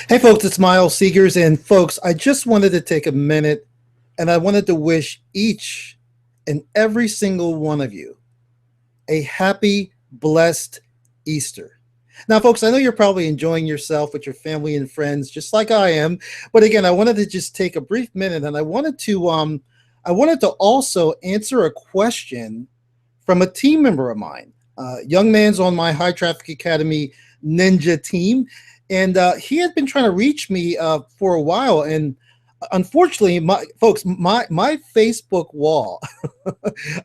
Hey, folks, it's Miles Seegers. And, folks, I just wanted to take a minute and I wanted to wish each and every single one of you a happy, blessed Easter. Now, folks, I know you're probably enjoying yourself with your family and friends, just like I am. But again, I wanted to just take a brief minute and I wanted to also answer a question from a team member of mine. Young man's on my High Traffic Academy Ninja team, and he had been trying to reach me for a while. And unfortunately, my folks, my Facebook wall,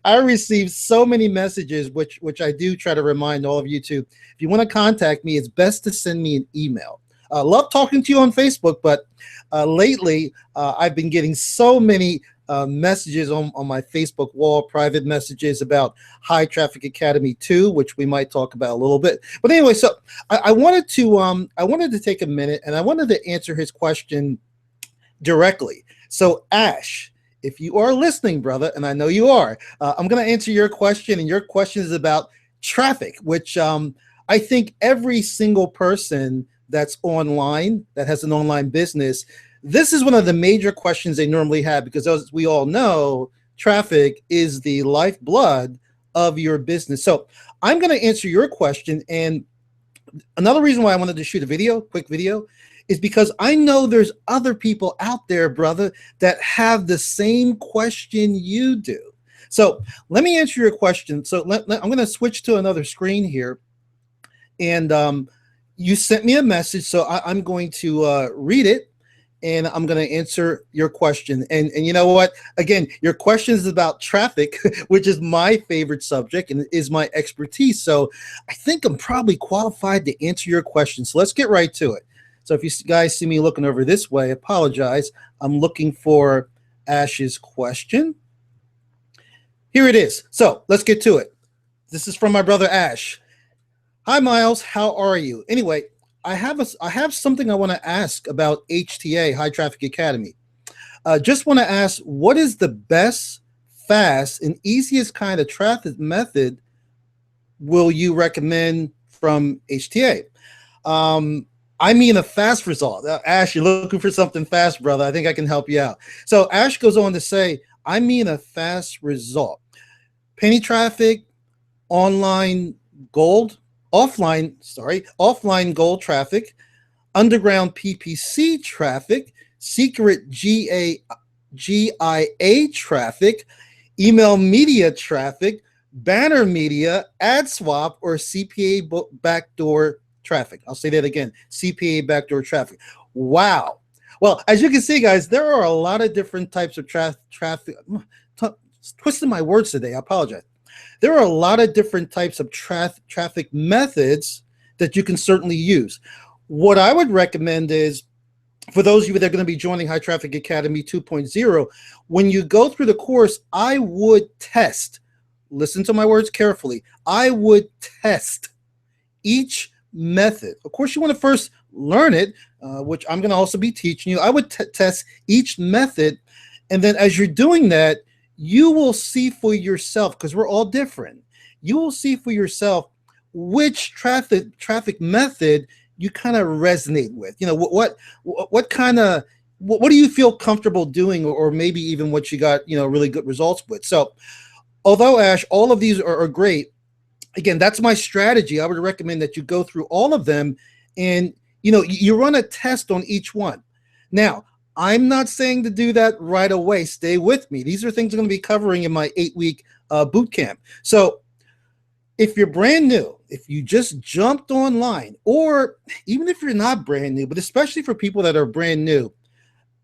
I received so many messages, which I do try to remind all of you to. If you want to contact me, it's best to send me an email. Love talking to you on Facebook, but lately I've been getting so many messages on my Facebook wall, private messages about High Traffic Academy 2, which we might talk about a little bit. But anyway, so I wanted to take a minute and I wanted to answer his question directly. So Ash, if you are listening, brother, and I know you are, I'm going to answer your question, and your question is about traffic, which I think every single person that's online, that has an online business, this is one of the major questions they normally have, because as we all know, traffic is the lifeblood of your business. So I'm going to answer your question. And another reason why I wanted to shoot a quick video, is because I know there's other people out there, brother, that have the same question you do. So let me answer your question. So I'm going to switch to another screen here. And you sent me a message, so I'm going to read it, and I'm going to answer your question. And you know what? Again, your question is about traffic, which is my favorite subject and is my expertise. So I think I'm probably qualified to answer your question. So let's get right to it. So if you guys see me looking over this way, apologize. I'm looking for Ash's question. Here it is. So let's get to it. This is from my brother Ash. Hi, Miles. How are you? Anyway, I have something I want to ask about HTA, High Traffic Academy. Just want to ask, what is the best, fast, and easiest kind of traffic method will you recommend from HTA? I mean a fast result. Ash, you're looking for something fast, brother. I think I can help you out. So Ash goes on to say, I mean a fast result. Penny traffic, offline gold traffic, underground PPC traffic, secret GIA traffic, email media traffic, banner media, ad swap, or CPA backdoor traffic. I'll say that again, CPA backdoor traffic. Wow. Well, as you can see, guys, there are a lot of different types of traffic. Twisting my words today, I apologize. There are a lot of different types of traffic methods that you can certainly use. What I would recommend is, for those of you that are going to be joining High Traffic Academy 2.0, when you go through the course, I would test, listen to my words carefully, I would test each method. Of course, you want to first learn it, which I'm going to also be teaching you. I would test each method, and then as you're doing that, you will see for yourself, because we're all different. You will see for yourself which traffic method you kind of resonate with. You know, what kind of what do you feel comfortable doing, or maybe even what you got, really good results with. So although, Ash, all of these are great, again, that's my strategy. I would recommend that you go through all of them, and you run a test on each one. Now, I'm not saying to do that right away. Stay with me. These are things I'm going to be covering in my 8-week boot camp. So if you're brand new, if you just jumped online, or even if you're not brand new, but especially for people that are brand new,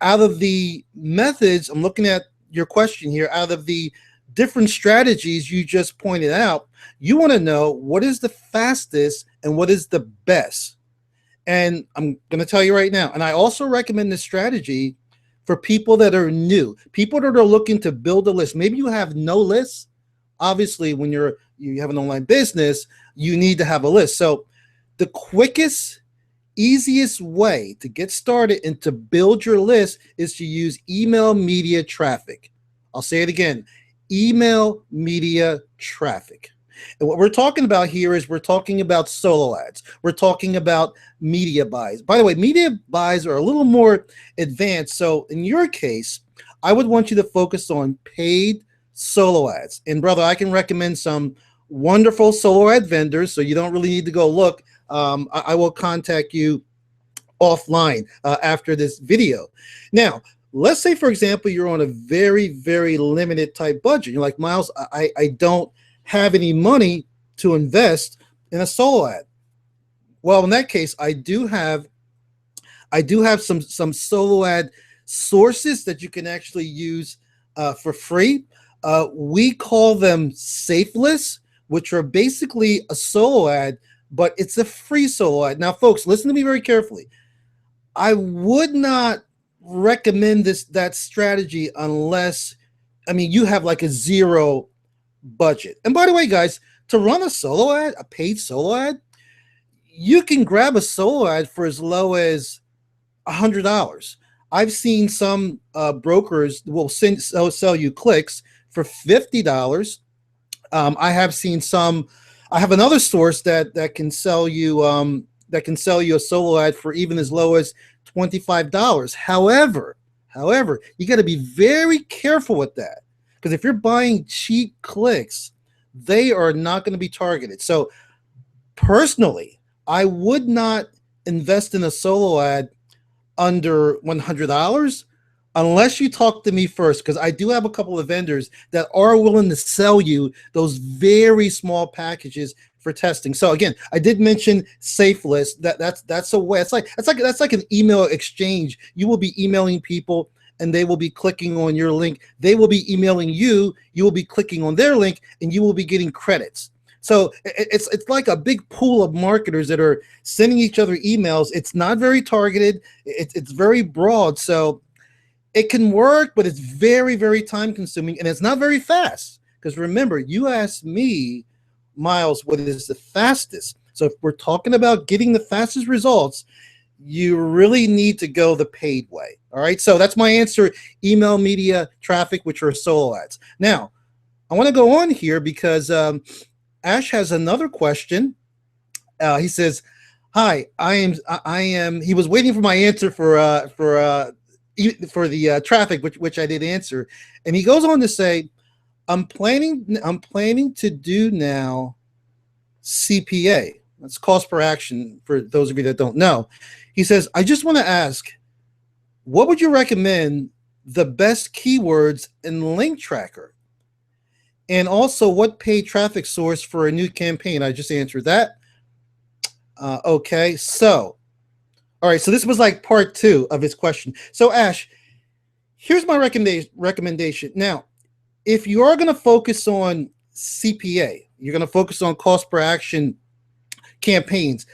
out of the methods, I'm looking at your question here, out of the different strategies you just pointed out, you want to know what is the fastest and what is the best. And I'm going to tell you right now, and I also recommend this strategy for people that are new, people that are looking to build a list. Maybe you have no list. Obviously, when you have an online business, you need to have a list. So the quickest, easiest way to get started and to build your list is to use email media traffic. I'll say it again, email media traffic. And what we're talking about here is we're talking about solo ads. We're talking about media buys. By the way, media buys are a little more advanced. So in your case, I would want you to focus on paid solo ads. And brother, I can recommend some wonderful solo ad vendors, so you don't really need to go look. I will contact you offline after this video. Now, let's say, for example, you're on a very, very limited type budget. You're like, Miles, I don't have any money to invest in a solo ad. Well, in that case, I do have some solo ad sources that you can actually use for free. We call them Safeless, which are basically a solo ad, but it's a free solo ad. Now, folks, listen to me very carefully. I would not recommend that strategy unless, I mean, you have like a zero budget. And by the way, guys, to run a solo ad, a paid solo ad, you can grab a solo ad for as low as $100. I've seen some brokers will sell you clicks for $50. I have another source that can sell you a solo ad for even as low as $25. However, you got to be very careful with that, because if you're buying cheap clicks, they are not going to be targeted. So personally, I would not invest in a solo ad under $100 unless you talk to me first, because I do have a couple of vendors that are willing to sell you those very small packages for testing. So again, I did mention Safeless. That's a way. That's like an email exchange. You will be emailing people, and they will be clicking on your link. They will be emailing you. You will be clicking on their link, and you will be getting credits. So it's like a big pool of marketers that are sending each other emails. It's not very targeted. It's very broad. So it can work, but it's very, very time consuming, and it's not very fast. Because remember, you asked me, Miles, what is the fastest? So if we're talking about getting the fastest results, you really need to go the paid way. All right. So that's my answer. Email, media, traffic, which are solo ads. Now, I want to go on here because Ash has another question. He says, "Hi, I am." He was waiting for my answer for the traffic, which I did answer, and he goes on to say, I'm planning to do now CPA. That's cost per action for those of you that don't know." He says, "I just want to ask, what would you recommend the best keywords in Link Tracker? And also, what paid traffic source for a new campaign?" I just answered that. Okay, so, all right, so this was like part 2 of his question. So Ash, here's my recommendation. Now, if you are going to focus on CPA, you're going to focus on cost per action campaigns,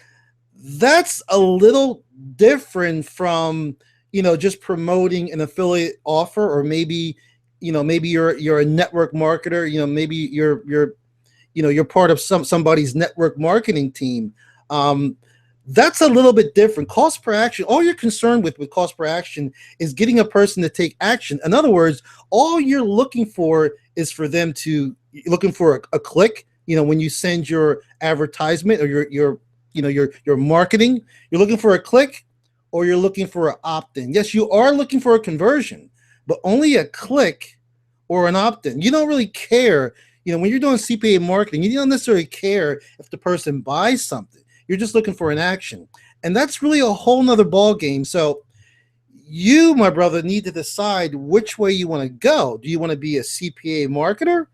that's a little different from, just promoting an affiliate offer, or maybe you're a network marketer, maybe you're part of somebody's network marketing team. That's a little bit different. Cost per action, all you're concerned with cost per action is getting a person to take action. In other words, all you're looking for is for them to looking for a click. When you send your advertisement or your marketing, you're looking for a click, or you're looking for an opt-in. Yes, you are looking for a conversion, but only a click or an opt-in. You don't really care. When you're doing CPA marketing, you don't necessarily care if the person buys something. You're just looking for an action. And that's really a whole nother ball game. So you, my brother, need to decide which way you want to go. Do you want to be a CPA marketer,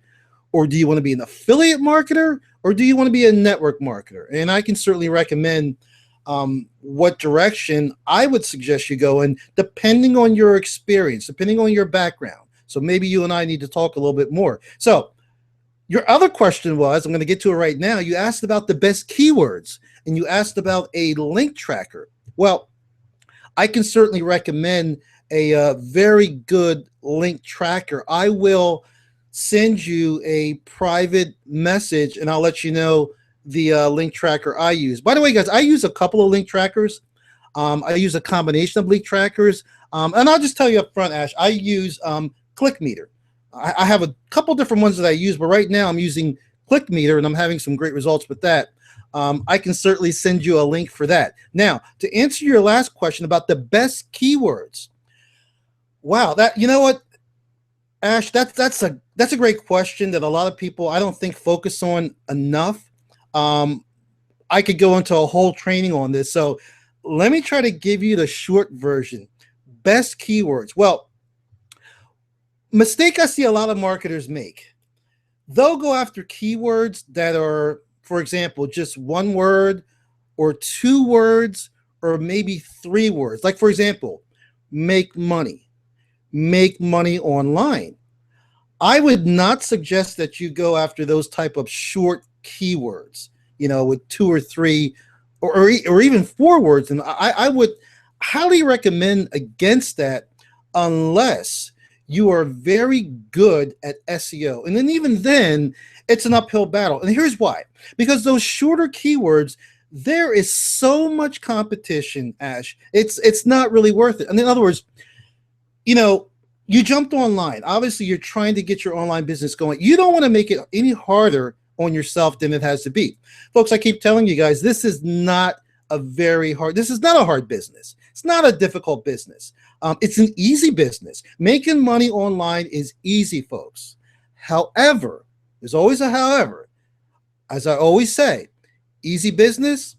or do you want to be an affiliate marketer, or do you want to be a network marketer? And I can certainly recommend what direction I would suggest you go in, depending on your experience, depending on your background. So maybe you and I need to talk a little bit more. So your other question was, I'm going to get to it right now. You asked about the best keywords, and you asked about a link tracker. Well, I can certainly recommend a very good link tracker. I will send you a private message, and I'll let you know the link tracker I use. By the way, guys, I use a couple of link trackers. I use a combination of link trackers. And I'll just tell you up front, Ash, I use ClickMeter. I have a couple different ones that I use, but right now I'm using ClickMeter, and I'm having some great results with that. I can certainly send you a link for that. Now, to answer your last question about the best keywords, wow, that you know what, Ash, that's a great question that a lot of people I don't think focus on enough. Um, I could go into a whole training on this, so let me try to give you the short version. Best keywords. Well, mistake I see a lot of marketers make. They'll go after keywords that are, for example, just one word or two words or maybe three words. Like, for example, make money online. I would not suggest that you go after those type of short keywords, with two or three or even four words. And I would highly recommend against that unless you are very good at SEO. And then even then, it's an uphill battle. And here's why. Because those shorter keywords, there is so much competition, Ash. It's not really worth it. And in other words, you jumped online. Obviously, you're trying to get your online business going. You don't want to make it any harder on yourself than it has to be. Folks, I keep telling you guys, this is not a hard business. It's not a difficult business. It's an easy business. Making money online is easy, folks. However, there's always a however. As I always say, easy business,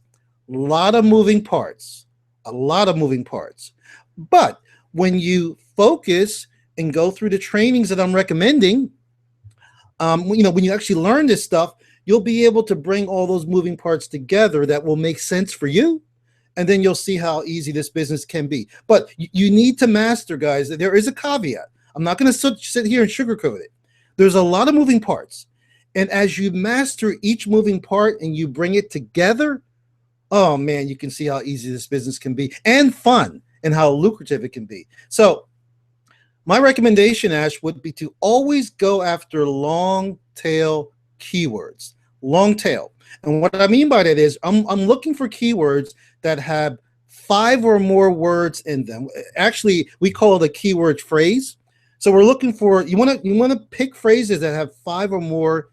a lot of moving parts. But when you focus and go through the trainings that I'm recommending, when you actually learn this stuff, you'll be able to bring all those moving parts together that will make sense for you. And then you'll see how easy this business can be. But you need to master, guys. There is a caveat. I'm not going to sit here and sugarcoat it. There's a lot of moving parts. And as you master each moving part and you bring it together, oh man, you can see how easy this business can be and fun and how lucrative it can be. So my recommendation, Ash, would be to always go after long tail keywords. Long tail. And what I mean by that is I'm looking for keywords that have 5 or more words in them. Actually, we call it a keyword phrase. So we're looking for, you want to pick phrases that have 5 or more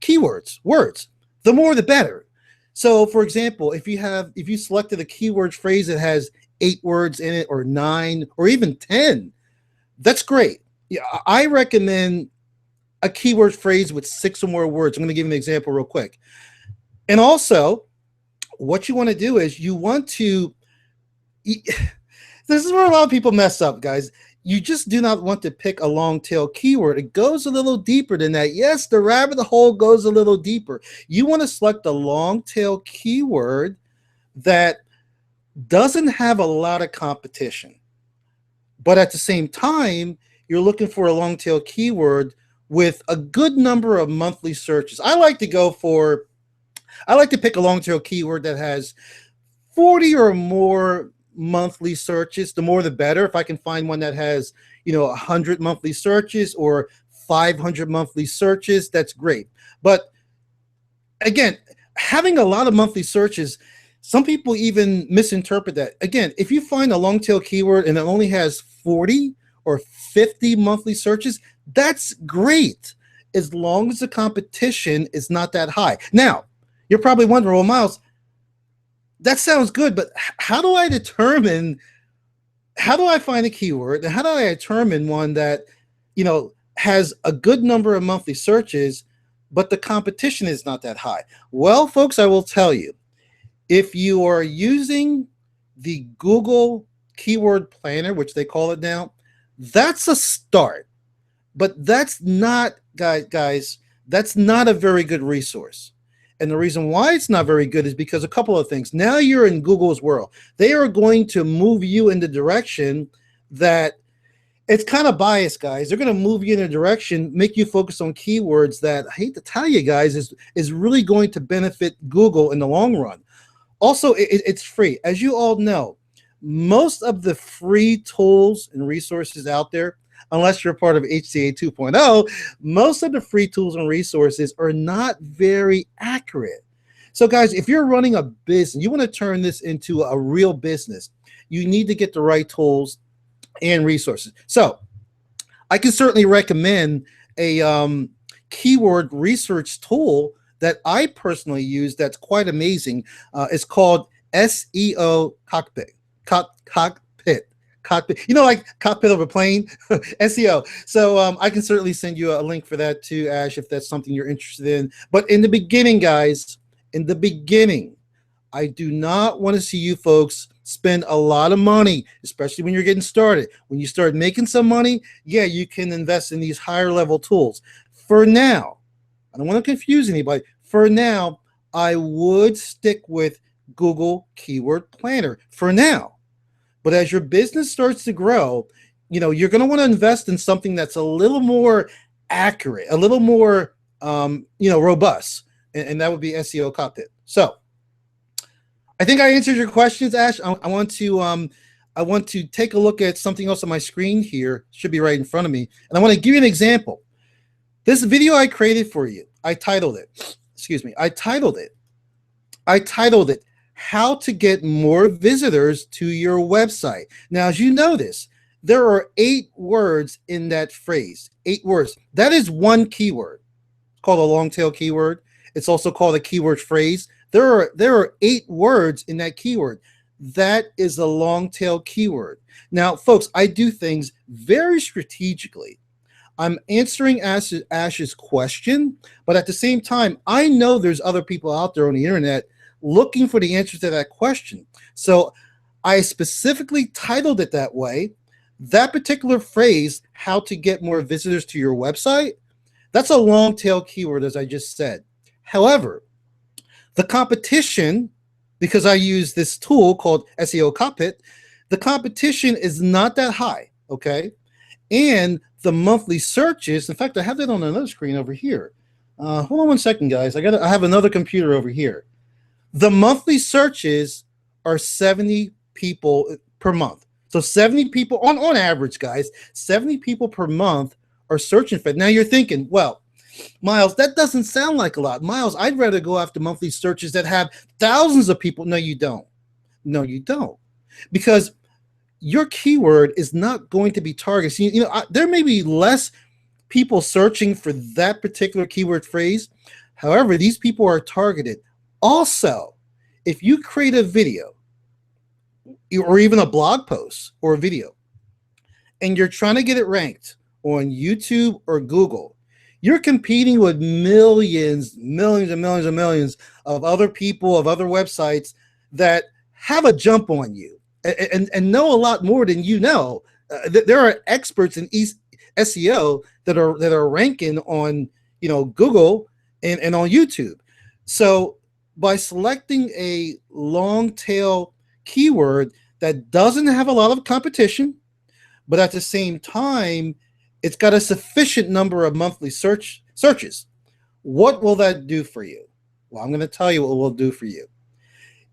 keywords, words. The more the better. So for example, if you selected a keyword phrase that has 8 words in it or 9 or even 10, that's great. Yeah, I recommend a keyword phrase with 6 or more words. I'm going to give you an example real quick. And also, what you want to do is you want to, this is where a lot of people mess up, guys. You just do not want to pick a long tail keyword. It goes a little deeper than that. Yes, the rabbit hole goes a little deeper. You want to select a long tail keyword that doesn't have a lot of competition. But at the same time, you're looking for a long tail keyword with a good number of monthly searches. I like to pick a long tail keyword that has 40 or more monthly searches. The more the better. If I can find one that has 100 monthly searches or 500 monthly searches, that's great. But again, having a lot of monthly searches, some people even misinterpret that. Again, if you find a long tail keyword and it only has 40 or 50 monthly searches, that's great, as long as the competition is not that high. Now, you're probably wondering, well, Miles, that sounds good, but how do I find a keyword, and how do I determine one that, has a good number of monthly searches, but the competition is not that high? Well, folks, I will tell you, if you are using the Google Keyword Planner, which they call it now, that's a start. But that's not, guys, that's not a very good resource. And the reason why it's not very good is because a couple of things. Now you're in Google's world. They are going to move you in the direction that it's kind of biased, guys. They're going to move you in a direction, make you focus on keywords that, I hate to tell you guys, is really going to benefit Google in the long run. Also, it's free. As you all know, most of the free tools and resources out there, unless you're part of HCA 2.0, most of the free tools and resources are not very accurate. So guys, if you're running a business, you want to turn this into a real business, you need to get the right tools and resources. So I can certainly recommend a keyword research tool that I personally use that's quite amazing. It's called SEO Cockpit. Cockpit. Cockpit. You know, like cockpit of a plane, SEO. So I can certainly send you a link for that too, Ash, if that's something you're interested in. But in the beginning, guys, in the beginning, I do not want to see you folks spend a lot of money, especially when you're getting started. When you start making some money, yeah, you can invest in these higher level tools. For now, I don't want to confuse anybody. For now, I would stick with Google Keyword Planner for now. But as your business starts to grow, you know, you're going to want to invest in something that's a little more accurate, a little more, robust, and that would be SEO Cockpit. So I think I answered your questions, Ash. I want to take a look at something else on my screen here. Should be right in front of me, and I want to give you an example. This video I created for you, I titled it. I titled it "How to Get More Visitors to Your Website." Now, as you notice, there are 8 words in that phrase. 8 words. That is one keyword. It's called a long tail keyword. It's also called a keyword phrase. There are 8 words in that keyword. That is a long tail keyword. Now, folks, I do things very strategically. I'm answering Ash's question, but at the same time, I know there's other people out there on the internet looking for the answer to that question. So I specifically titled it that way. That particular phrase, how to get more visitors to your website, that's a long tail keyword, as I just said. However, the competition, because I use this tool called SEO Cockpit, the competition is not that high, okay? And the monthly searches, in fact, I have that on another screen over here. Hold on one second, guys. I have another computer over here. The monthly searches are 70 people per month. So 70 people, on average, guys, 70 people per month are searching for it. Now you're thinking, well, Miles, that doesn't sound like a lot. Miles, I'd rather go after monthly searches that have thousands of people. No, you don't. No, you don't. Because your keyword is not going to be targeted. There may be less people searching for that particular keyword phrase. However, these people are targeted. Also, if you create a video or even a blog post or a video, and you're trying to get it ranked on YouTube or Google, you're competing with millions of other people, of other websites that have a jump on you and know a lot more than you know. There are experts in SEO that are ranking on Google and on YouTube. So by selecting a long tail keyword that doesn't have a lot of competition, but at the same time it's got a sufficient number of monthly searches, what will that do for you? Well, I'm going to tell you what it will do for you.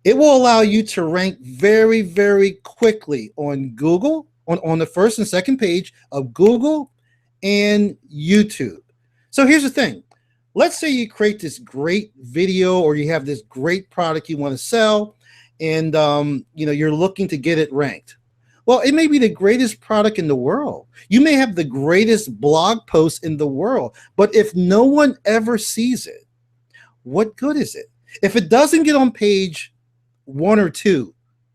It will allow you to rank very, very quickly on Google, on the first and second page of Google and YouTube. So here's the thing. Let's say you create this great video or you have this great product you want to sell, and you're looking to get it ranked. Well, it may be the greatest product in the world. You may have the greatest blog post in the world, but if no one ever sees it, what good is it? If it doesn't get on page 1 or 2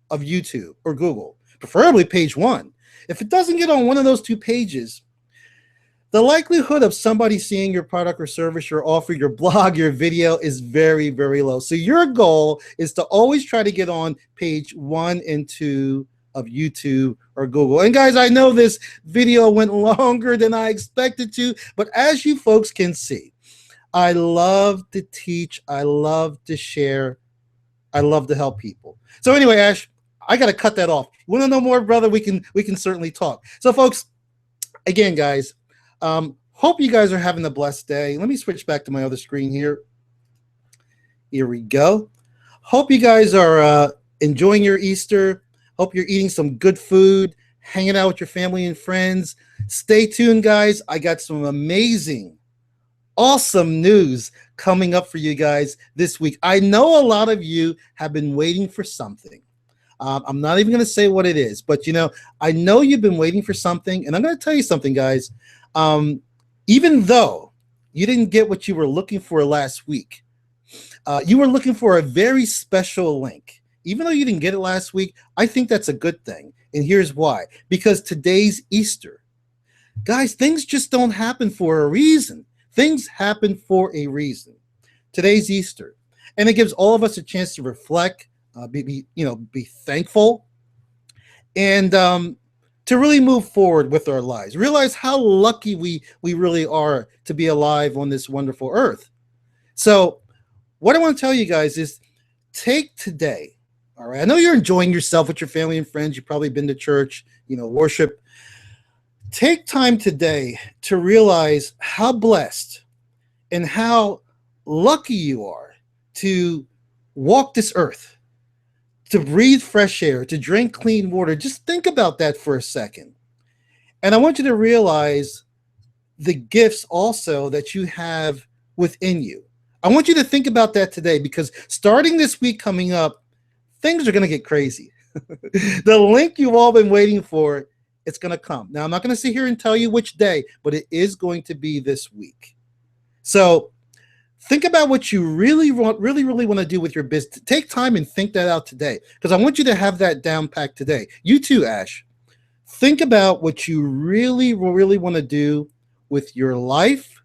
of YouTube or Google, preferably page 1, if it doesn't get on one of those 2 pages, the likelihood of somebody seeing your product or service, your offer, your blog, your video is very, very low. So your goal is to always try to get on page 1 and 2 of YouTube or Google. And guys, I know this video went longer than I expected to, but as you folks can see, I love to teach, I love to share, I love to help people. So anyway, Ash, I got to cut that off. Want to know more, brother? We can certainly talk. So folks, again, guys, hope you guys are having a blessed day. Let me switch back to my other screen here. Here we go. Hope you guys are enjoying your Easter. Hope you're eating some good food, hanging out with your family and friends. Stay tuned, guys. I got some amazing, awesome news coming up for you guys this week. I know a lot of you have been waiting for something. I'm not even going to say what it is, but I know you've been waiting for something, and I'm going to tell you something, guys. Even though you didn't get what you were looking for last week. You were looking for a very special link. Even though you didn't get it last week, I think that's a good thing. And here's why. Because today's Easter. Guys, things just don't happen for a reason. Things happen for a reason. Today's Easter. And it gives all of us a chance to reflect, be thankful, and to really move forward with our lives. Realize how lucky we really are to be alive on this wonderful earth. So what I want to tell you guys is take today. All right. I know you're enjoying yourself with your family and friends. You've probably been to church, worship. Take time today to realize how blessed and how lucky you are to walk this earth, to breathe fresh air, to drink clean water. Just think about that for a second. And I want you to realize the gifts also that you have within you. I want you to think about that today, because starting this week coming up, things are going to get crazy. The link you've all been waiting for, it's going to come. Now, I'm not going to sit here and tell you which day, but it is going to be this week. So think about what you really want to do with your business. Take time and think that out today, because I want you to have that down packed today. You too, Ash. Think about what you really want to do with your life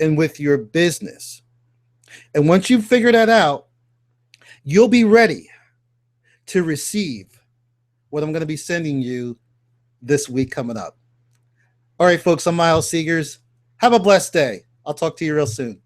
and with your business. And once you figure that out, you'll be ready to receive what I'm going to be sending you this week coming up. All right, folks, I'm Miles Seegers. Have a blessed day. I'll talk to you real soon.